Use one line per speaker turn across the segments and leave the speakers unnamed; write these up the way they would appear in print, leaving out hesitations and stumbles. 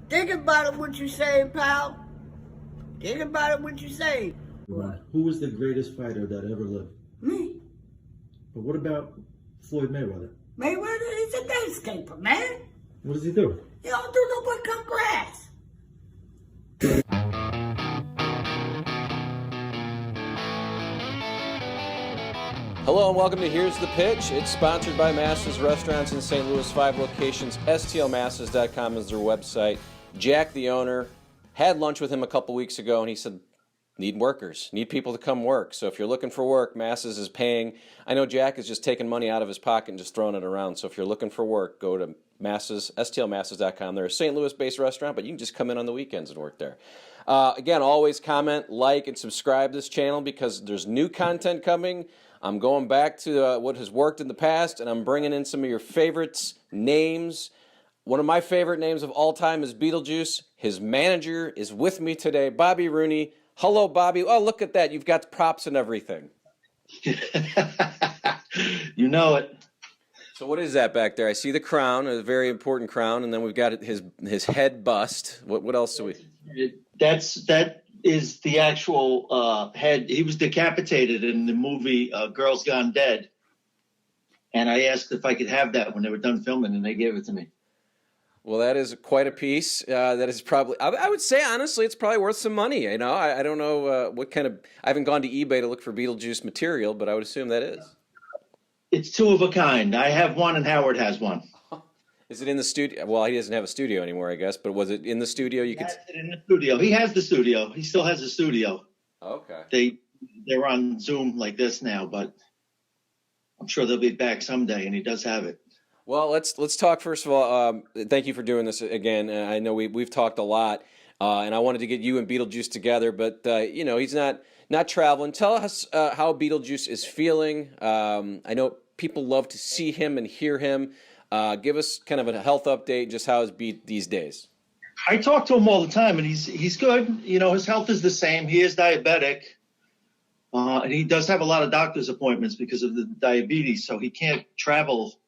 Think about it, what you say, pal. Think about it, what you say.
What? Who was the greatest fighter that ever lived?
Me.
But what about Floyd Mayweather?
Mayweather, he's a landscaper, man.
What does he do?
He don't do no but cut grass.
Hello and welcome to Here's the Pitch. It's sponsored by Masses Restaurants in St. Louis, 5 locations. STLmasses.com is their website. Jack, the owner, had lunch with him a couple weeks ago, and he said, need workers, need people to come work. So if you're looking for work, Masses is paying. I know Jack is just taking money out of his pocket and just throwing it around. So if you're looking for work, go to Masses, STLmasses.com. They're a St. Louis-based restaurant, but you can just come in on the weekends and work there. Again, always comment, like, and subscribe to this channel because there's new content coming. I'm going back to what has worked in the past, and I'm bringing in some of your favorites, names. One of my favorite names of all time is Beetlejuice. His manager is with me today, Bobby Rooney. Hello, Bobby. Oh, look at that. You've got props and everything.
You know it.
So what is that back there? I see the crown, a very important crown, and then we've got his head bust. What else do we...
That is the actual head. He was decapitated in the movie Girls Gone Dead. And I asked if I could have that when they were done filming, and they gave it to me.
Well, that is quite a piece. That is probably, I would say, honestly, it's probably worth some money. You know, I don't know what kind of, I haven't gone to eBay to look for Beetlejuice material, but I would assume that is.
It's two of a kind. I have one and Howard has one.
Is it in the studio? Well, he doesn't have a studio anymore, I guess, but was it in the studio?
He has it in the studio. He has the studio. He still has a studio.
Okay.
They're on Zoom like this now, but I'm sure they'll be back someday, and he does have it.
Well, let's talk first of all. Thank you for doing this again. I know we've talked a lot, and I wanted to get you and Beetlejuice together, but you know he's not traveling. Tell us how Beetlejuice is feeling. I know people love to see him and hear him. Give us kind of a health update. Just how is Beat these days?
I talk to him all the time, and he's good. You know, his health is the same. He is diabetic, and he does have a lot of doctor's appointments because of the diabetes, so he can't travel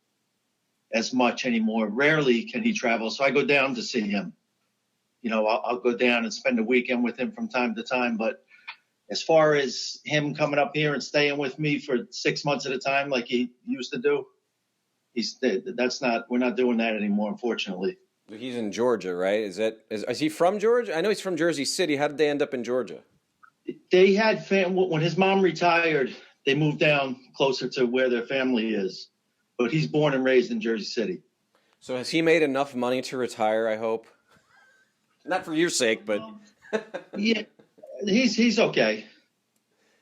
as much anymore. Rarely can he travel, so I go down to see him. You know, I'll go down and spend a weekend with him from time to time, but as far as him coming up here and staying with me for 6 months at a time like he used to do, we're not doing that anymore, unfortunately.
He's in Georgia, right? Is he from Georgia? I know he's from Jersey City. How did they end up in Georgia?
They had when his mom retired, they moved down closer to where their family is. But he's born and raised in Jersey City.
So has he made enough money to retire, I hope? Not for your sake, but...
Yeah, he's okay.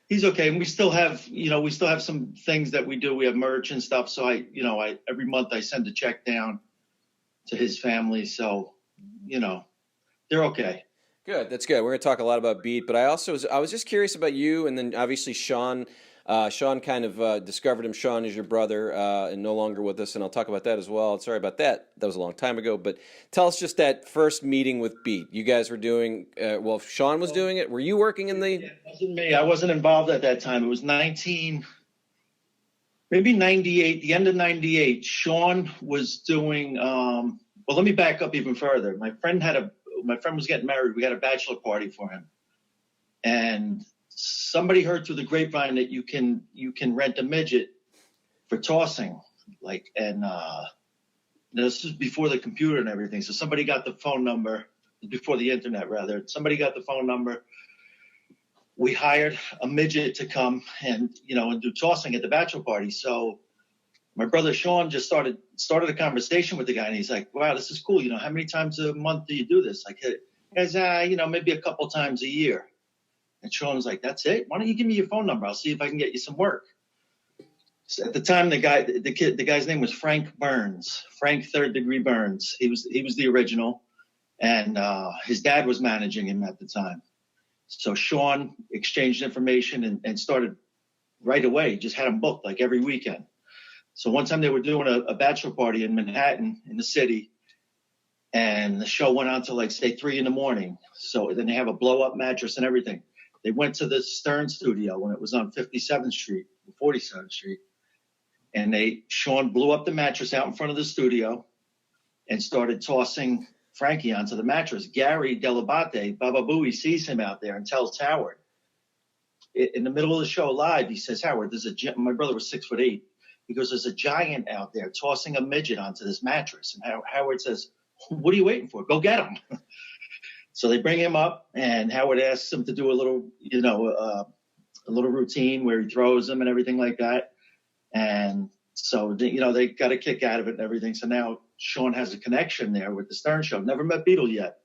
He's okay. And we still have some things that we do. We have merch and stuff. So every month I send a check down to his family. So, you know, they're okay.
Good. That's good. We're going to talk a lot about Beat, but I was just curious about you, and then obviously Sean. Sean kind of discovered him. Sean is your brother and no longer with us, and I'll talk about that as well. Sorry about that. That was a long time ago. But tell us just that first meeting with Beat. You guys were doing, well, Sean was doing it. Were you working in the...
Yeah, it wasn't me. I wasn't involved at that time. It was maybe 98, the end of 98. Sean was doing, well, let me back up even further. My friend was getting married. We had a bachelor party for him. And somebody heard through the grapevine that you can rent a midget for tossing, and this was before the computer and everything. So somebody got the phone number, before the internet rather. Somebody got the phone number. We hired a midget to come and do tossing at the bachelor party. So my brother Sean just started a conversation with the guy, and he's like, "Wow, this is cool. You know, how many times a month do you do this?" Like, guys, maybe a couple times a year. And Sean was like, "That's it? Why don't you give me your phone number? I'll see if I can get you some work." So at the time, the guy's name was Frank Burns, Frank Third Degree Burns. He was the original, and his dad was managing him at the time. So Sean exchanged information and started right away. Just had him booked like every weekend. So one time they were doing a bachelor party in Manhattan in the city, and the show went on till say 3 a.m. So then they have a blow up mattress and everything. They went to the Stern studio when it was on 47th Street, 47th Street, and Sean blew up the mattress out in front of the studio and started tossing Frankie onto the mattress. Gary dell'Abate, Baba Booey, sees him out there and tells Howard. In the middle of the show live, he says, Howard, my brother was 6'8". He goes, there's a giant out there tossing a midget onto this mattress. And Howard says, what are you waiting for? Go get him. So they bring him up, and Howard asks him to do a little, a little routine where he throws him and everything like that. And so, they got a kick out of it and everything. So now Sean has a connection there with the Stern Show. Never met Beetle yet.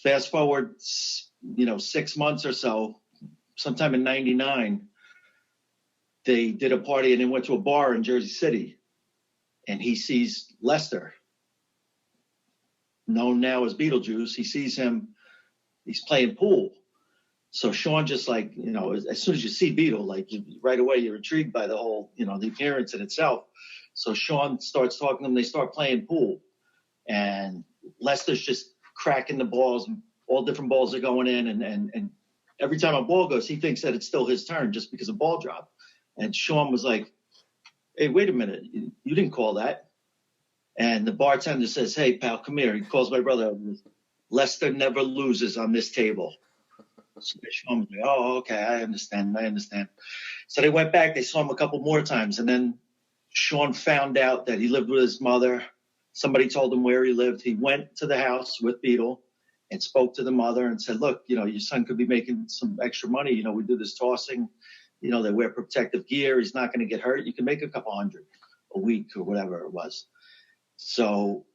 Fast forward, 6 months or so, sometime in '99, they did a party and they went to a bar in Jersey City. And he sees Lester, known now as Beetlejuice. He sees him, he's playing pool. So Sean just as soon as you see Beetle, right away you're intrigued by the whole, the appearance in itself. So Sean starts talking to him, they start playing pool. And Lester's just cracking the balls, all different balls are going in, and every time a ball goes, he thinks that it's still his turn just because a ball dropped. And Sean was like, hey, wait a minute, you didn't call that. And the bartender says, hey, pal, come here. He calls my brother. Lester never loses on this table. So Sean was like, oh, okay, I understand. So they went back. They saw him a couple more times. And then Sean found out that he lived with his mother. Somebody told him where he lived. He went to the house with Beetle and spoke to the mother and said, look, your son could be making some extra money. We do this tossing. They wear protective gear. He's not going to get hurt. You can make a couple hundred a week or whatever it was. So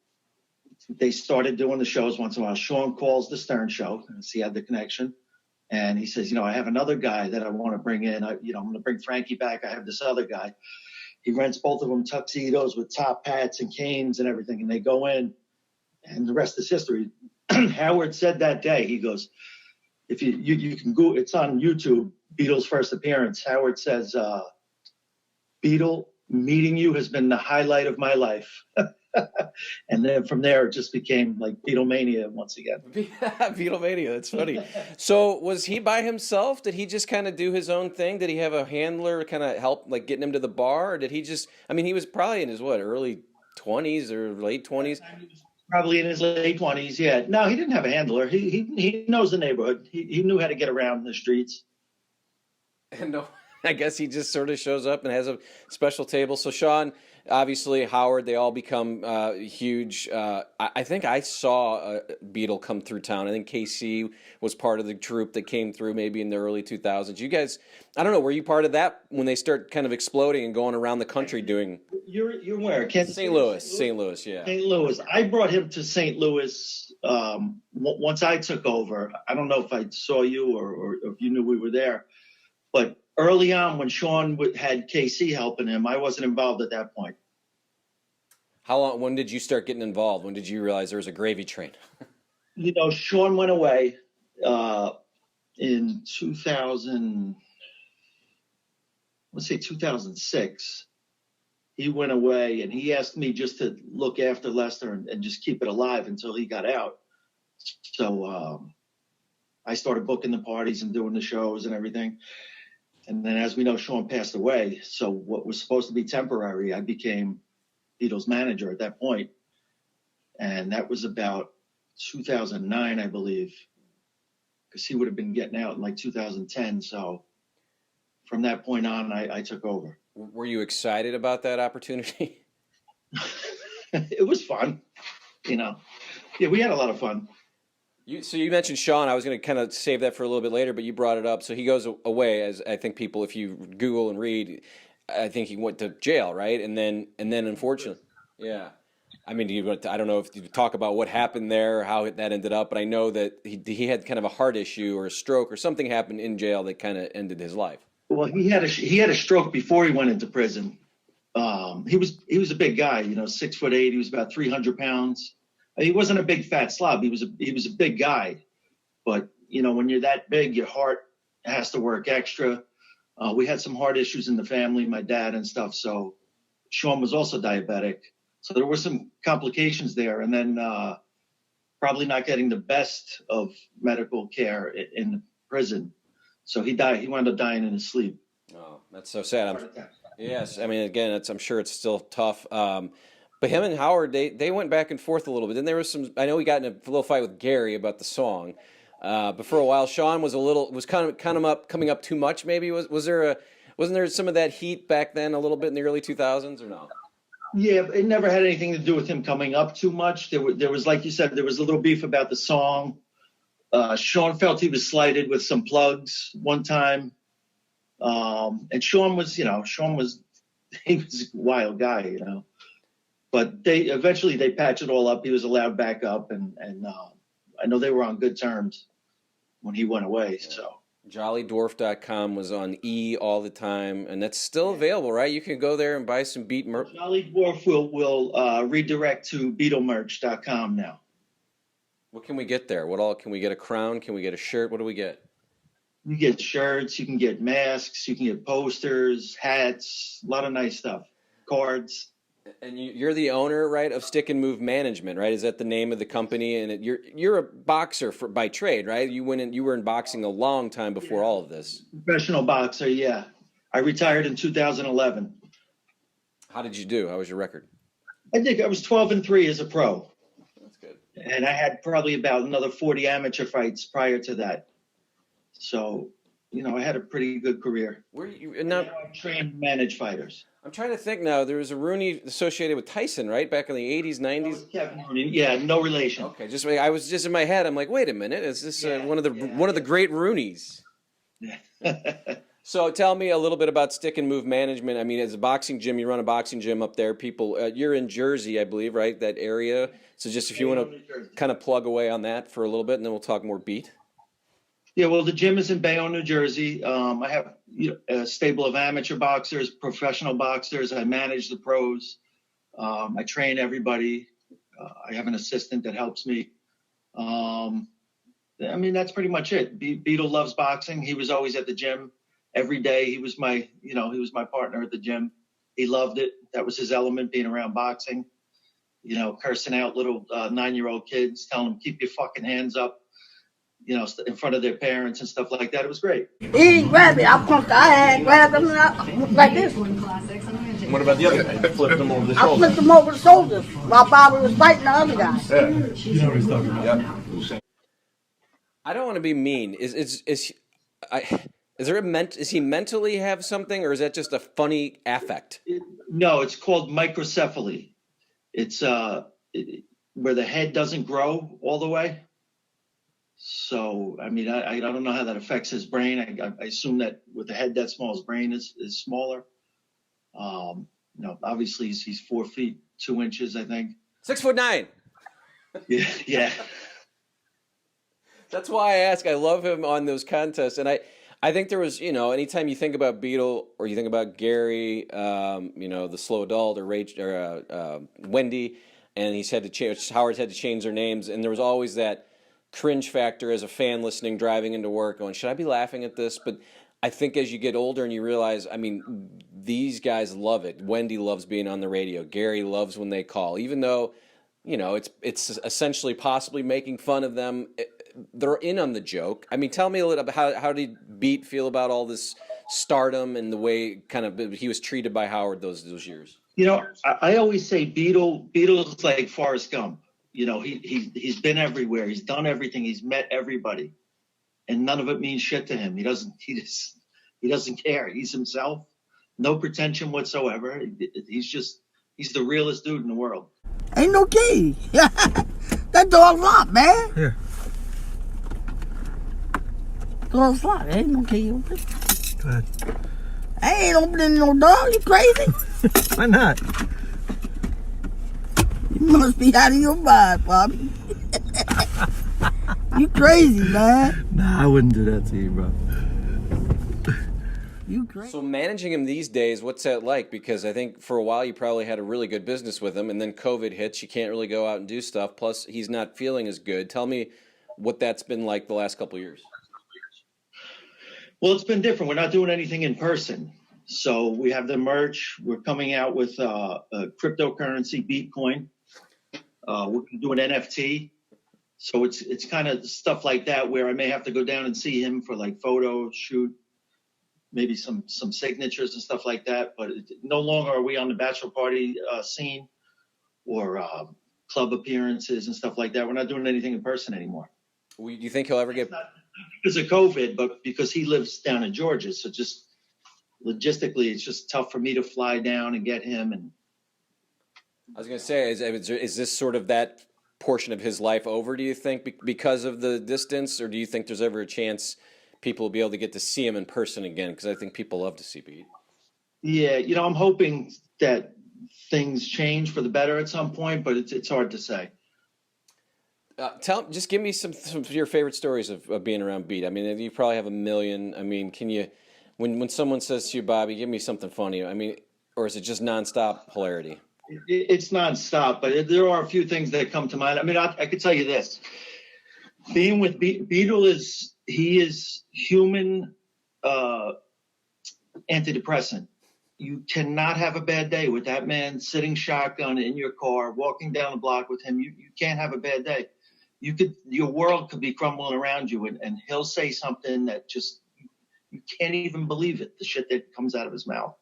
they started doing the shows once in a while. Sean calls the Stern Show, because he had the connection. And he says, I have another guy that I want to bring in. I'm going to bring Frankie back. I have this other guy. He rents both of them tuxedos with top hats and canes and everything. And they go in, and the rest is history. Howard said that day, he goes, if you can go, it's on YouTube, Beetle's first appearance. Howard says, Beetle, meeting you has been the highlight of my life. And then from there, it just became like Beatlemania once again.
Beatlemania, that's funny. So was he by himself? Did he just kind of do his own thing? Did he have a handler kind of help, getting him to the bar? Or did he just, he was probably in his, early 20s or late 20s?
Probably in his late 20s, yeah. No, he didn't have a handler. He knows the neighborhood. He knew how to get around the streets.
And no, I guess he just sort of shows up and has a special table. So Sean, obviously Howard, they all become huge. I think I saw Beetle come through town. I think KC was part of the troupe that came through maybe in the early 2000s. You guys, I don't know, were you part of that when they start kind of exploding and going around the country doing?
You're where? Kansas
St. Louis, yeah.
St. Louis. I brought him to St. Louis once I took over. I don't know if I saw you or if you knew we were there, but early on when Sean had KC helping him, I wasn't involved at that point.
How long? When did you start getting involved? When did you realize there was a gravy train?
Sean went away in 2000. Let's say 2006. He went away, and he asked me just to look after Lester and just keep it alive until he got out. So I started booking the parties and doing the shows and everything. And then, as we know, Sean passed away. So what was supposed to be temporary, I became Beetle's manager at that point. And that was about 2009, I believe, because he would have been getting out in 2010. So from that point on, I took over.
Were you excited about that opportunity?
It was fun, Yeah, we had a lot of fun.
So you mentioned Sean. I was going to kind of save that for a little bit later, but you brought it up. So he goes away, as I think people, if you Google and read, I think he went to jail, right? And then unfortunately, yeah. I don't know if you talk about what happened there, how that ended up, but I know that he had kind of a heart issue or a stroke or something happened in jail that kind of ended his life.
Well, he had a stroke before he went into prison. He was a big guy, 6'8". He was about 300 pounds. He wasn't a big fat slob. He was a big guy, but when you're that big, your heart has to work extra. We had some heart issues in the family, my dad and stuff. So Sean was also diabetic. So there were some complications there, and then probably not getting the best of medical care in prison. So he died. He wound up dying in his sleep.
Oh, that's so sad. Yes, again, I'm sure it's still tough. But him and Howard, they went back and forth a little bit. Then there was some. I know he got in a little fight with Gary about the song, but for a while, Sean was coming up too much. Maybe wasn't there some of that heat back then a little bit in the early 2000s or no?
Yeah, it never had anything to do with him coming up too much. There was, like you said, there was a little beef about the song. Sean felt he was slighted with some plugs one time, and Sean was he was a wild guy, But they eventually patched it all up. He was allowed back up, and I know they were on good terms when he went away.
Yeah.
So
JollyDwarf.com was on E all the time, and that's still available, right? You can go there and buy some Beat merch.
Jolly Dwarf will redirect to BeetleMerch.com now.
What can we get there? What all can we get? A crown? Can we get a shirt? What do we get?
You get shirts. You can get masks. You can get posters, hats, a lot of nice stuff, cards.
And you're the owner, right, of Stick and Move Management, right? Is that the name of the company? And you're a boxer by trade, right? You were in boxing a long time before all of this.
Professional boxer, yeah. I retired in 2011.
How did you do? How was your record?
I think I was 12-3 as a pro.
That's good.
And I had probably about another 40 amateur fights prior to that. So, I had a pretty good career. Now I train and manage fighters.
I'm trying to think now. There was a Rooney associated with Tyson, right? Back in the 80s, 90s?
Kevin Rooney. Yeah, no relation.
Okay, I was just in my head. I'm like, wait a minute. Is this one of the great Rooneys?
Yeah.
So tell me a little bit about Stick and Move Management. I mean, as a boxing gym, you run a boxing gym up there. People, you're in Jersey, I believe, right? That area. So just if you want to kind of plug away on that for a little bit, and then we'll talk more beat.
Yeah, well, the gym is in Bayonne, New Jersey. I have a stable of amateur boxers, professional boxers. I manage the pros. I train everybody. I have an assistant that helps me. That's pretty much it. Beetle loves boxing. He was always at the gym every day. He was my partner at the gym. He loved it. That was his element, being around boxing. Cursing out little 9-year-old kids, telling them, keep your fucking hands up. In front of their parents and stuff like that. It was great.
He didn't grab me. I had grabbed him like this.
What about the other guy? You flipped him over the
I
shoulder.
flipped him over the shoulders while Bobby was fighting the other guy.
Yeah. You know what he's talking about. Yep.
I don't want to be mean. Is he mentally have something, or is that just a funny affect?
No, it's called microcephaly. It's where the head doesn't grow all the way. So, I don't know how that affects his brain. I assume that with the head that small, his brain is smaller. Obviously he's 4 feet 2 inches, I think.
6'9".
Yeah.
That's why I ask. I love him on those contests, and I think there was, anytime you think about Beetle or you think about Gary, the slow adult or Wendy, and Howard's had to change their names, and there was always that cringe factor as a fan listening, driving into work, going, should I be laughing at this? But I think as you get older and you realize, these guys love it. Wendy loves being on the radio. Gary loves when they call, even though, it's essentially possibly making fun of them. They're in on the joke. Tell me a little about how did Beat feel about all this stardom and the way kind of he was treated by Howard those years?
I always say Beetle's like Forrest Gump. He's been everywhere. He's done everything. He's met everybody, and none of it means shit to him. He doesn't care. He's himself. No pretension whatsoever. He's the realest dude in the world.
Ain't no key. That dog's locked, man.
Here.
Dog's locked. Ain't no key.
Go ahead.
I ain't opening no door. You crazy?
Why not?
You must be out of your mind, Bobby. You crazy, man.
Nah, I wouldn't do that to you, bro.
You crazy.
So managing him these days, what's that like? Because I think for a while you probably had a really good business with him, and then COVID hits. You can't really go out and do stuff. Plus, he's not feeling as good. Tell me what that's been like the last couple of years.
Well, it's been different. We're not doing anything in person. So we have the merch. We're coming out with a cryptocurrency, Bitcoin. We're doing NFT. So it's kind of stuff like that where I may have to go down and see him for like photo shoot, maybe some signatures and stuff like that. But no longer are we on the bachelor party scene. club appearances and stuff like that. We're not doing anything in person anymore.
Do you think he'll ever get?
Not because of COVID, but because he lives down in Georgia. So just logistically, it's just tough for me to fly down and get him. And
I was going to say, is this sort of that portion of his life over, do you think, because of the distance? Or do you think there's ever a chance people will be able to get to see him in person again? Because I think people love to see Pete.
Yeah, I'm hoping that things change for the better at some point, but it's hard to say.
Just give me some of your favorite stories of being around Beat. I mean, you probably have a million. I mean, can you, when someone says to you, Bobby, give me something funny, I mean, or is it just nonstop hilarity?
It's nonstop, but there are a few things that come to mind. I mean, I could tell you this. Being with Beetle is human antidepressant. You cannot have a bad day with that man sitting shotgun in your car, walking down the block with him. You can't have a bad day. Your world could be crumbling around you, and he'll say something that just, you can't even believe it, the shit that comes out of his mouth.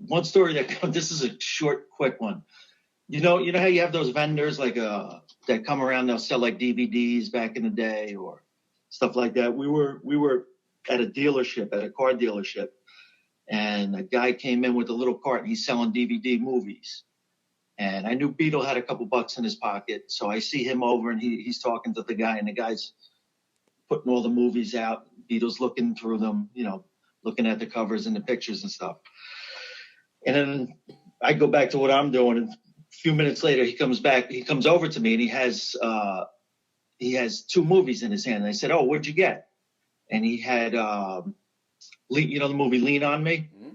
One story this is a short, quick one. You know how you have those vendors like that come around, they'll sell like DVDs back in the day or stuff like that. We were at a dealership, at a car dealership, and a guy came in with a little cart and he's selling DVD movies. And I knew Beetle had a couple bucks in his pocket, so I see him over and he's talking to the guy, and the guy's putting all the movies out. Beetle's looking through them, looking at the covers and the pictures and stuff. And then I go back to what I'm doing, and a few minutes later he comes over to me, and he has two movies in his hand. And I said, "Oh, what'd you get?" And he had, the movie Lean On Me? Mm-hmm.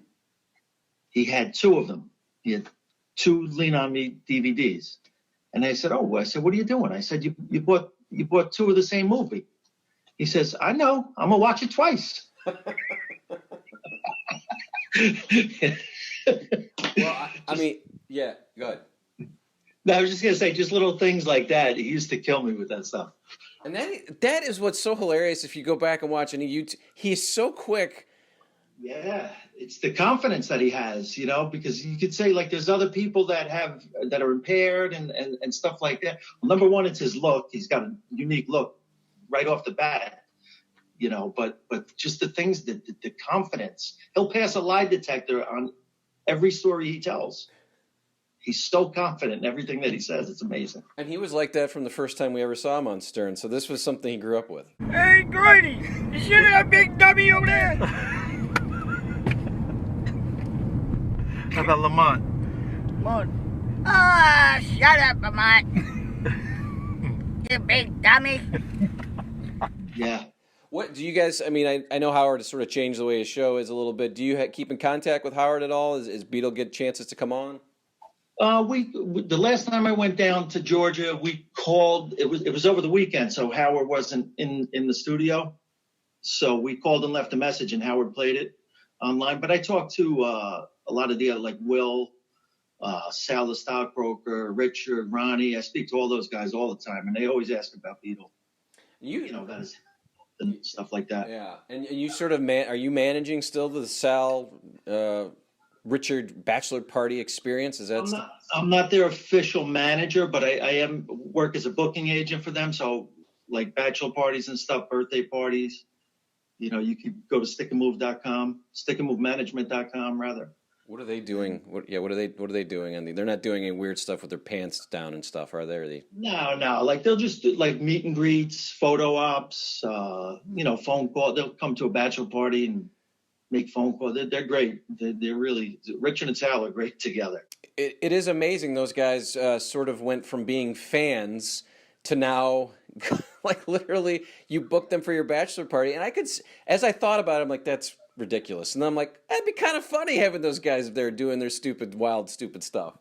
He had two of them. He had two Lean On Me DVDs. And I said, "Oh," I said, "what are you doing?" I said, you bought two of the same movie." He says, "I know, I'm gonna watch it twice."
Well, I mean, yeah, go ahead.
No, I was just gonna say, just little things like that. He used to kill me with that stuff.
And that is what's so hilarious. If you go back and watch any YouTube, he's so quick.
Yeah, it's the confidence that he has, because you could say like there's other people that are impaired and stuff like that. Well, number one, it's his look. He's got a unique look right off the bat, but just the things that the confidence. He'll pass a lie detector on every story he tells. He's so confident in everything that he says. It's amazing. And
he was like that from the first time we ever saw him on Stern. So this was something he grew up with.
Hey, Grady, you see that big dummy over there?
How about Lamont?
Ah, shut up, Lamont. You big dummy.
Yeah.
What do you guys? I mean, I know Howard has sort of changed the way his show is a little bit. Do you keep in contact with Howard at all? Is Beetle get chances to come on?
The last time I went down to Georgia, we called. It was over the weekend, so Howard wasn't in the studio. So we called and left a message, and Howard played it online. But I talked to a lot of the other, like Will, Sal the stockbroker, Richard, Ronnie. I speak to all those guys all the time, and they always ask about Beetle. About his and stuff like that.
Yeah, and you sort of are you managing still the Sal? Richard bachelor party experience? Is that?
I'm not their official manager, but I work as a booking agent for them. So like bachelor parties and stuff, birthday parties, you could go to stickandmove.com, stickandmovemanagement.com rather.
What are they doing? What are they doing? And they're not doing any weird stuff with their pants down and stuff, are they?
No. Like they'll just do like meet and greets, photo ops, phone call. They'll come to a bachelor party and make phone calls. They're great. They're really, Richard and Sal are great together.
It is amazing. Those guys sort of went from being fans to now, like literally, you booked them for your bachelor party. And as I thought about it, I'm like, that's ridiculous. And I'm like, that'd be kind of funny having those guys there doing their wild, stupid stuff.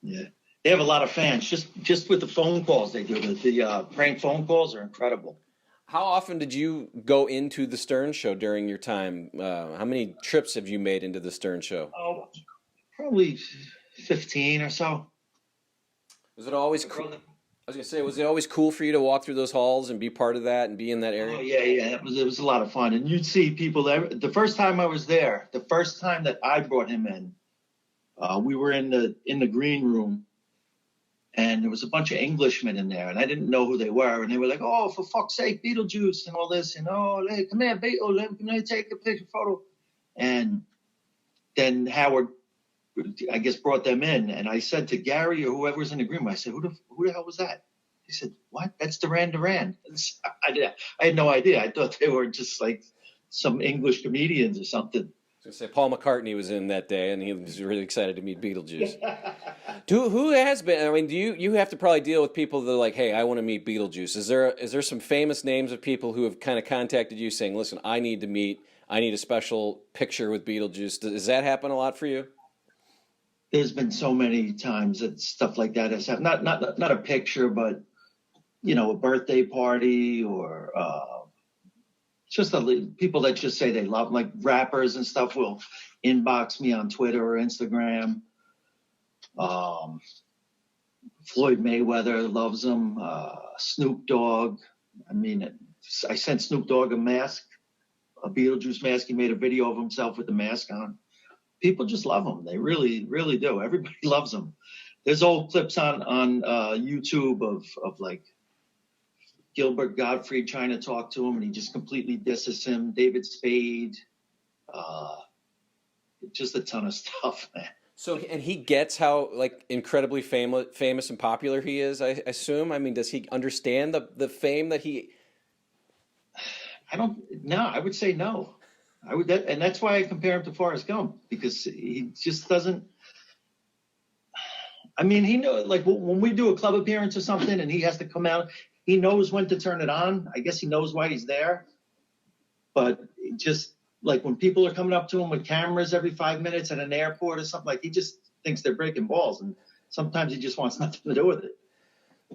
Yeah. They have a lot of fans. Just with the phone calls they do. The prank phone calls are incredible.
How often did you go into the Stern Show during your time? How many trips have you made into the Stern Show?
Oh, probably 15 or so.
Was it always cool? I was going to say, was it always cool for you to walk through those halls and be part of that and be in that area?
Oh, yeah. It was a lot of fun. And you'd see people there. The first time I was there, the first time that I brought him in, we were in the green room, and there was a bunch of Englishmen in there, and I didn't know who they were, and they were like, "Oh, for fuck's sake, Beetlejuice," and all this, and "Oh, hey, come here, Beetle, let me take a picture photo," and then Howard, I guess, brought them in, and I said to Gary or whoever was in the green room, I said, "Who the hell was that?" He said, "What? That's Duran Duran." I had no idea. I thought they were just like some English comedians or something.
I was gonna say Paul McCartney was in that day, and he was really excited to meet Beetlejuice. Who has been? I mean, do you have to probably deal with people that are like, "Hey, I want to meet Beetlejuice." Is there some famous names of people who have kind of contacted you saying, "Listen, I need a special picture with Beetlejuice"? Does that happen a lot for you?
There's been so many times that stuff like that has happened. Not a picture, but a birthday party or. Just people that just say they love, like rappers and stuff, will inbox me on Twitter or Instagram. Floyd Mayweather loves them. Snoop Dogg. I mean, I sent Snoop Dogg a mask, a Beetlejuice mask. He made a video of himself with the mask on. People just love him. They really, really do. Everybody loves him. There's old clips on YouTube of like Gilbert Gottfried trying to talk to him, and he just completely disses him. David Spade, just a ton of stuff, man.
So, and he gets how like incredibly famous and popular he is, I assume. I mean, does he understand the fame that he?
I would say no. And that's why I compare him to Forrest Gump, because he just doesn't. I mean, he knows, like when we do a club appearance or something, and he has to come out. He knows when to turn it on. I guess he knows why he's there. But just like when people are coming up to him with cameras every 5 minutes at an airport or something, like he just thinks they're breaking balls. And sometimes he just wants nothing to do with it.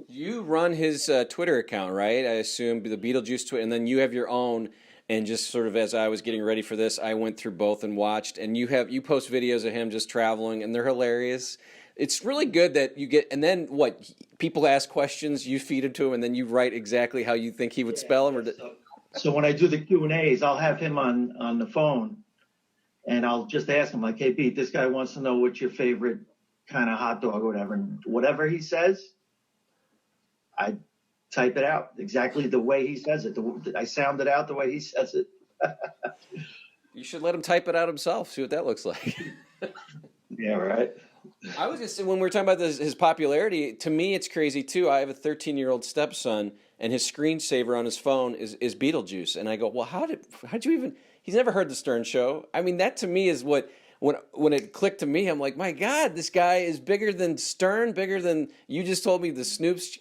You run his Twitter account, right? I assume the Beetlejuice Twitter, and then you have your own. And just sort of as I was getting ready for this, I went through both and watched. And you post videos of him just traveling, and they're hilarious. It's really good that you get, and then what? People ask questions, you feed it to him, and then you write exactly how you think he would spell them.
So when I do the Q&As, I'll have him on the phone, and I'll just ask him, like, "Hey, Pete, this guy wants to know what's your favorite kind of hot dog or whatever." And whatever he says, I type it out exactly the way he says it. I sound it out the way he says it.
You should let him type it out himself, see what that looks like.
Yeah, right.
I was just when we were talking about his popularity, to me it's crazy too. I have a 13-year-old stepson, and his screensaver on his phone is Beetlejuice, and I go, well, how'd you even? He's never heard the Stern Show. I mean, that to me is what when it clicked to me, I'm like, my God, this guy is bigger than Stern, bigger than you just told me the Snoops.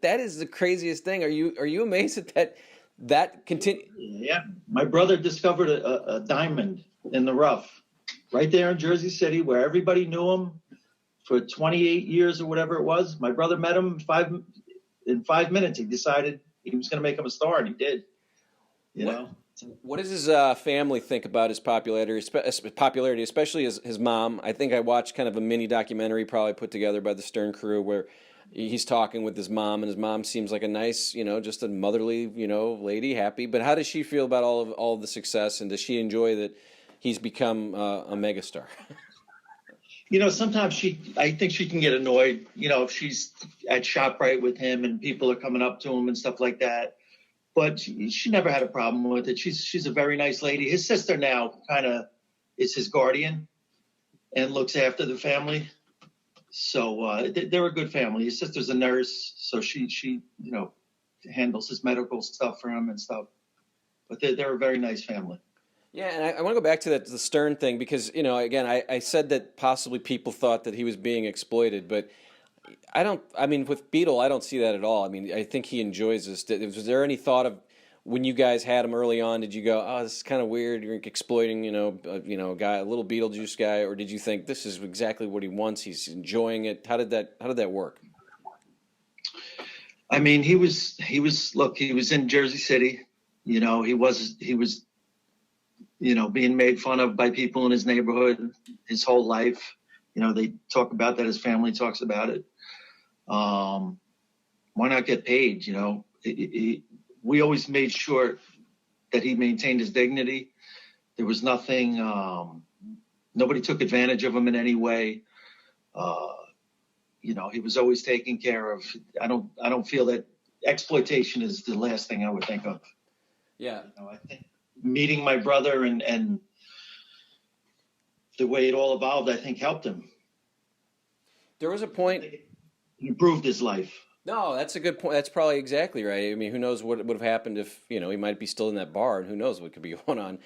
That is the craziest thing. Are you amazed at that continue?
Yeah, my brother discovered a diamond in the rough, right there in Jersey City, where everybody knew him. For 28 years or whatever it was, my brother met him in 5 minutes. He decided he was going to make him a star, and he did. What
does his family think about his popularity, especially his mom? I think I watched kind of a mini documentary probably put together by the Stern crew where he's talking with his mom, and his mom seems like a nice, just a motherly, lady, happy. But how does she feel about all of the success, and does she enjoy that he's become a megastar?
Sometimes I think she can get annoyed, if she's at ShopRite with him and people are coming up to him and stuff like that. But she never had a problem with it. She's a very nice lady. His sister now kind of is his guardian and looks after the family. So they're a good family. His sister's a nurse, so she handles his medical stuff for him and stuff. But they're a very nice family.
Yeah, and I want to go back to the Stern thing because, again, I said that possibly people thought that he was being exploited, but with Beetle, I don't see that at all. I mean, I think he enjoys this. Was there any thought of when you guys had him early on, did you go, oh, this is kind of weird, you're exploiting, a guy, a little Beetlejuice guy, or did you think this is exactly what he wants, he's enjoying it? How did that work?
I mean, he was in Jersey City, he was being made fun of by people in his neighborhood his whole life. They talk about that. His family talks about it. Why not get paid? We always made sure that he maintained his dignity. There was nothing Nobody took advantage of him in any way. You know, he was always taken care of. I don't feel that exploitation is the last thing I would think of.
Yeah.
You know, I think meeting my brother and the way it all evolved, I think helped him.
There was a point.
It improved his life.
No, that's a good point. That's probably exactly right. I mean, who knows what would have happened if, you know, he might be still in that bar, and who knows what could be going on.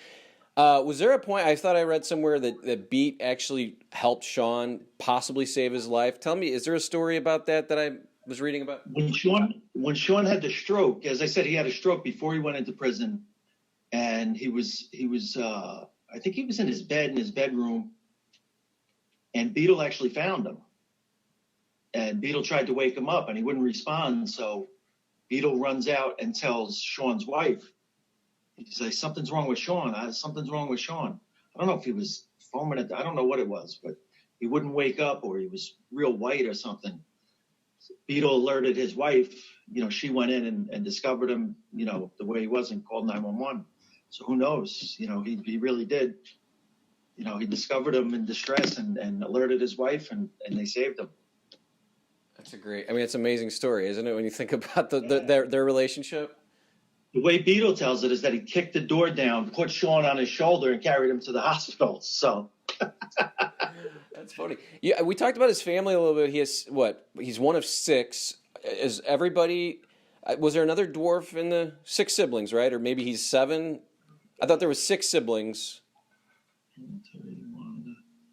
Was there a point, I thought I read somewhere that Beat actually helped Sean possibly save his life? Tell me, is there a story about that I was reading about?
When Sean had the stroke, as I said, he had a stroke before he went into prison, and he was I think he was in his bed in his bedroom, and Beetle actually found him. And Beetle tried to wake him up, and he wouldn't respond. So Beetle runs out and tells Sean's wife. He's like, something's wrong with Sean. Something's wrong with Sean. I don't know if he was foaming I don't know what it was, but he wouldn't wake up, or he was real white or something. Beetle alerted his wife. You know, she went in and discovered him, you know, the way he was, and called 911. So who knows? You know, he really did. You know, he discovered him in distress and alerted his wife, and they saved him.
That's it's an amazing story, isn't it, when you think about their relationship?
The way Beetle tells it is that he kicked the door down, put Sean on his shoulder, and carried him to the hospital. So
that's funny. Yeah, we talked about his family a little bit. He has he's one of 6. Is everybody? Was there another dwarf in the 6 siblings, right? Or maybe he's 7. I thought there was 6 siblings.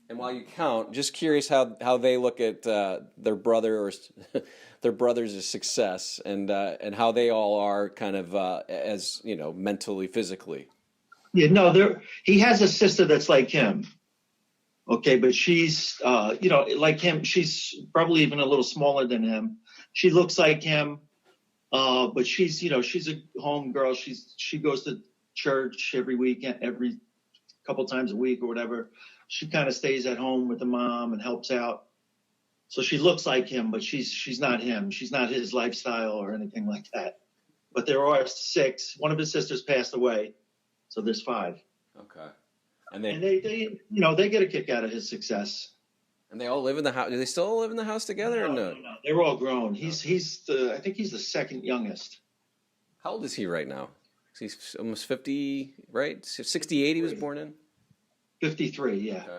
And while you count, just curious how they look at their brother or their brother's success, and how they all are kind of as, you know, mentally, physically.
Yeah, no, he has a sister that's like him. Okay, but she's you know, like him. She's probably even a little smaller than him. She looks like him, but she's, you know, she's a home girl. She goes to church every weekend, every couple times a week or whatever. She kind of stays at home with the mom and helps out. So she looks like him, but she's not him. She's not his lifestyle or anything like that. But there are 6. One of his sisters passed away, so there's 5.
Okay.
And they you know, they get a kick out of his success. And
they all live in the house. Do they still all live in the house together?
No. They're all grown. I think he's the second youngest.
How old is he right now? He's almost 50, right? 68 he was born in?
53, yeah.
Okay.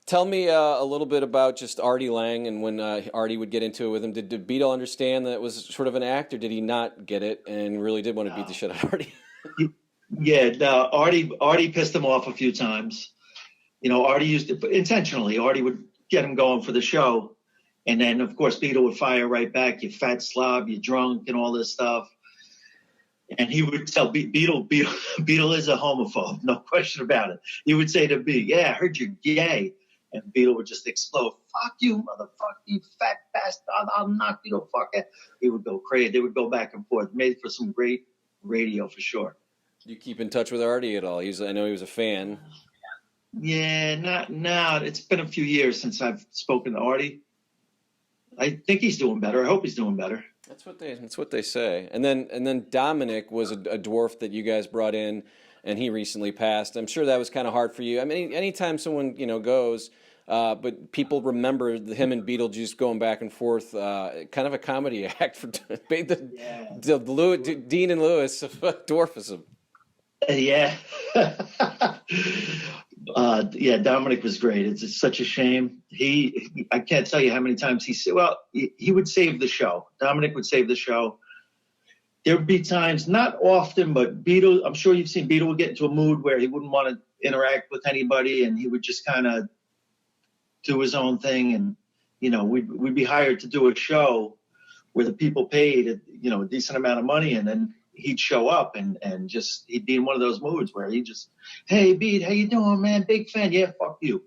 Tell me a little bit about just Artie Lange, and when Artie would get into it with him. Did Beetle understand that it was sort of an act, or did he not get it and really did want to beat the shit out of Artie?
Yeah, no, Artie pissed him off a few times. You know, Artie used it intentionally. Artie would get him going for the show. And then, of course, Beetle would fire right back, you fat slob, you drunk, and all this stuff. And he would tell Beetle is a homophobe, no question about it. He would say to B, yeah, I heard you're gay. And Beetle would just explode. Fuck you, motherfucker, you fat bastard. I'll knock you the fuck out. He would go crazy. They would go back and forth. Made for some great radio for sure.
Do you keep in touch with Artie at all? I know he was a fan.
Yeah, not now. It's been a few years since I've spoken to Artie. I think he's doing better. I hope he's doing better.
That's what they say. And then Dominic was a dwarf that you guys brought in, and he recently passed. I'm sure that was kind of hard for you. I mean, anytime someone, you know, goes, but people remember him and Beetlejuice going back and forth, kind of a comedy act for the Dean and Lewis of dwarfism.
Yeah. Yeah, Dominic was great. It's such a shame. I can't tell you how many times he would save the show. Dominic would save the show. There would be times, not often, but Beetle, I'm sure you've seen Beetle would get into a mood where he wouldn't want to interact with anybody, and he would just kind of do his own thing. And, you know, we'd be hired to do a show where the people paid, you know, a decent amount of money, and then he'd show up and just, he'd be in one of those moods where he just, hey, Beat, how you doing, man? Big fan. Yeah, fuck you.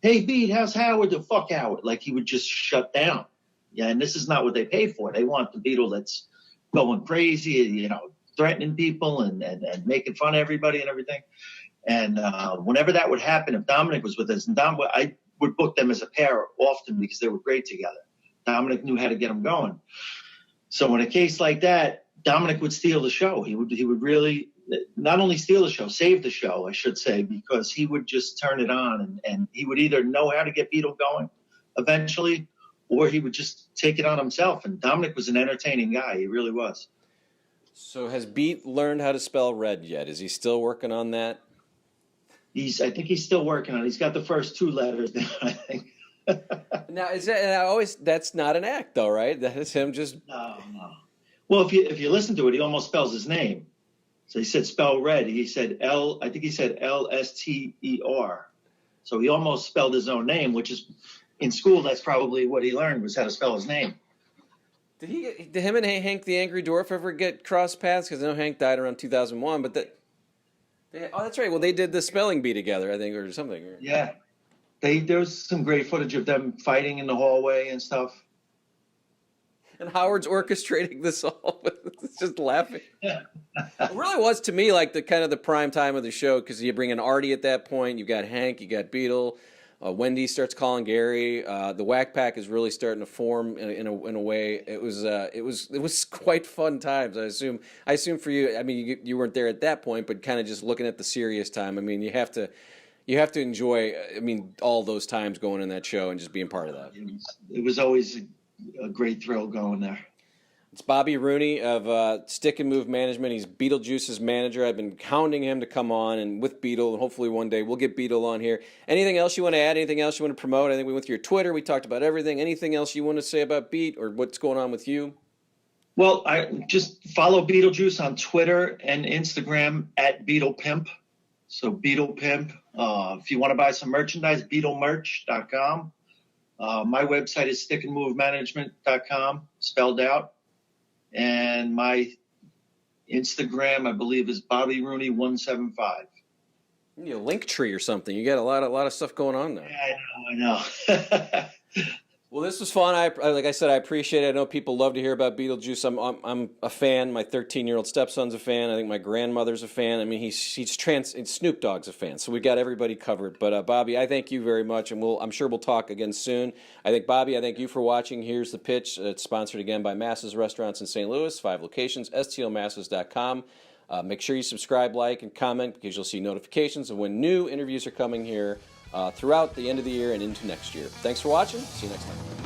Hey, Beat, how's Howard? The fuck Howard. Like, he would just shut down. Yeah, and this is not what they paid for. They want the Beetle that's going crazy, you know, threatening people and making fun of everybody and everything. And whenever that would happen, if Dominic was with us, and I would book them as a pair often because they were great together. Dominic knew how to get them going. So in a case like that, Dominic would steal the show. He would really, not only steal the show, save the show, I should say, because he would just turn it on, and he would either know how to get Beetle going eventually, or he would just take it on himself. And Dominic was an entertaining guy. He really was.
So has Beat learned how to spell red yet? Is he still working on that?
I think he's still working on it. He's got the first 2 letters now, I think.
Now, that's not an act, though, right? That is him just...
No. Well, if you listen to it, he almost spells his name. So he said spell red. He said I think he said Lster. So he almost spelled his own name, which is, in school, that's probably what he learned, was how to spell his name.
Did him and Hank the Angry Dwarf ever get cross paths? Because I know Hank died around 2001, but that's right. Well, they did the spelling bee together, I think, or something.
Yeah. There was some great footage of them fighting in the hallway and stuff.
And Howard's orchestrating this all. It's just laughing. Yeah. It really was, to me, like the kind of the prime time of the show, because you bring in Artie at that point. You've got Hank, you got Beetle. Wendy starts calling Gary. The Whack Pack is really starting to form in a way. It was quite fun times. I assume for you. I mean, you weren't there at that point, but kind of just looking at the serious time. I mean, you have to enjoy. I mean, all those times going in that show and just being part of that.
It was always a great thrill going there.
It's Bobby Rooney of Stick and Move Management. He's Beetlejuice's manager. I've been hounding him to come on, and with Beetle, and hopefully one day we'll get Beetle on here. Anything else you want to add? Anything else you want to promote? I think we went through your Twitter. We talked about everything. Anything else you want to say about Beat or what's going on with you?
Well, I just follow Beetlejuice on Twitter and Instagram at BeetlePimp. So BeetlePimp. If you want to buy some merchandise, BeetleMerch.com. My website is stickandmovemanagement.com, spelled out. And my Instagram, I believe, is Bobby Rooney 175.
You need a link tree or something. You got a lot of stuff going on there.
Yeah, I know.
Well, this was fun. Like I said, I appreciate it. I know people love to hear about Beetlejuice. I'm a fan. My 13-year-old stepson's a fan. I think my grandmother's a fan. I mean, Snoop Dogg's a fan. So we got everybody covered. But Bobby, I thank you very much, and I'm sure we'll talk again soon. Bobby, I thank you for watching. Here's the Pitch. It's sponsored again by Masses Restaurants in St. Louis, 5 locations, stlmasses.com. Make sure you subscribe, like, and comment because you'll see notifications of when new interviews are coming here throughout the end of the year and into next year. Thanks for watching. See you next time.